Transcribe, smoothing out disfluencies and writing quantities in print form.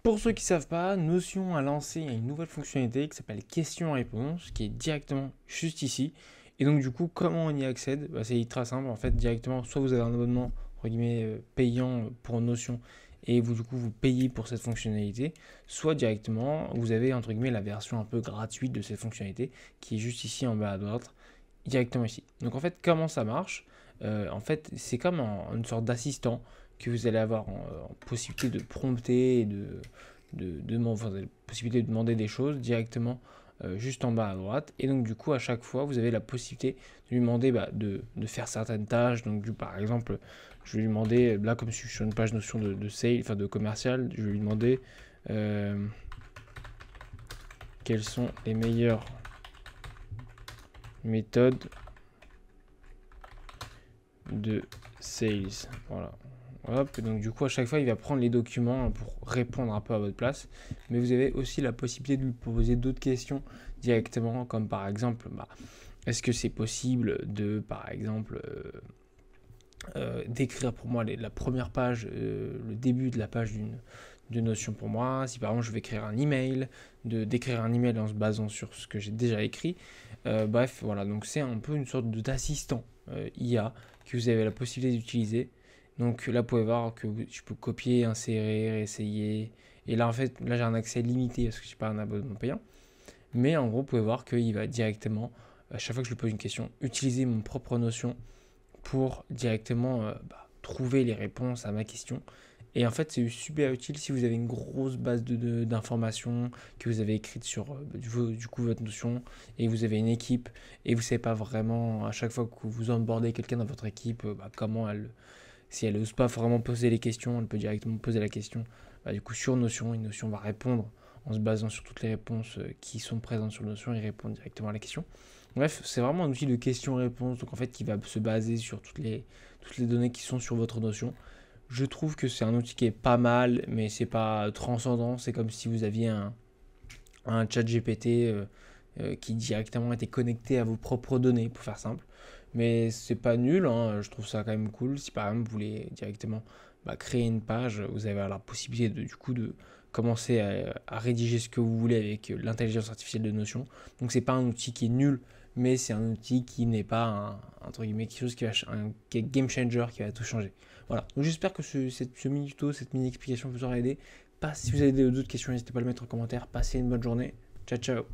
Pour ceux qui ne savent pas, Notion a lancé une nouvelle fonctionnalité qui s'appelle questions-réponses, qui est directement juste ici. Et donc du coup, comment on y accède? C'est ultra simple. En fait, directement, soit vous avez un abonnement entre guillemets, payant pour Notion et vous du coup vous payez pour cette fonctionnalité, soit directement vous avez entre guillemets la version un peu gratuite de cette fonctionnalité qui est juste ici en bas à droite, directement ici. Donc en fait, comment ça marche? En fait, c'est comme une sorte d'assistant que vous allez avoir en possibilité de prompter et enfin, la possibilité de demander des choses directement juste en bas à droite. Et donc du coup, à chaque fois, vous avez la possibilité de lui demander de faire certaines tâches. Donc par exemple, je vais lui demander, là comme je suis sur une page notion de sale, enfin de commercial, je vais lui demander quelles sont les meilleures méthodes de sales. Voilà. Hop, et donc du coup à chaque fois il va prendre les documents pour répondre un peu à votre place, mais vous avez aussi la possibilité de lui poser d'autres questions directement, comme par exemple est-ce que c'est possible de par exemple d'écrire pour moi la première page, le début de la page de Notion pour moi, si par exemple je vais écrire un email, d'écrire un email en se basant sur ce que j'ai déjà écrit. Bref, voilà, donc c'est un peu une sorte d'assistant IA que vous avez la possibilité d'utiliser. Donc là, vous pouvez voir que je peux copier, insérer, essayer. Et là, en fait, là j'ai un accès limité parce que je n'ai pas un abonnement payant. Mais en gros, vous pouvez voir qu'il va directement, à chaque fois que je lui pose une question, utiliser mon propre Notion pour directement trouver les réponses à ma question. Et en fait, c'est super utile si vous avez une grosse base d'informations que vous avez écrite sur du coup votre Notion et vous avez une équipe et vous ne savez pas vraiment à chaque fois que vous onboardez quelqu'un dans votre équipe, comment si elle n'ose pas vraiment poser les questions, elle peut directement poser la question du coup sur Notion. Et Notion va répondre en se basant sur toutes les réponses qui sont présentes sur Notion et répondre directement à la question. Bref, c'est vraiment un outil de questions-réponses, donc en fait qui va se baser sur toutes les données qui sont sur votre Notion. Je trouve que c'est un outil qui est pas mal, mais c'est pas transcendant. C'est comme si vous aviez un chat GPT qui directement était connecté à vos propres données, pour faire simple. Mais c'est pas nul, hein, je trouve ça quand même cool. Si par exemple vous voulez directement créer une page, vous avez la possibilité du coup de commencer à rédiger ce que vous voulez avec l'intelligence artificielle de Notion. Donc c'est pas un outil qui est nul, mais c'est un outil qui n'est pas entre guillemets quelque chose qui va un game changer qui va tout changer. Voilà. Donc j'espère que ce mini tuto, cette mini explication vous aura aidé. Si vous avez d'autres questions, n'hésitez pas à le mettre en commentaire. Passez une bonne journée. Ciao ciao.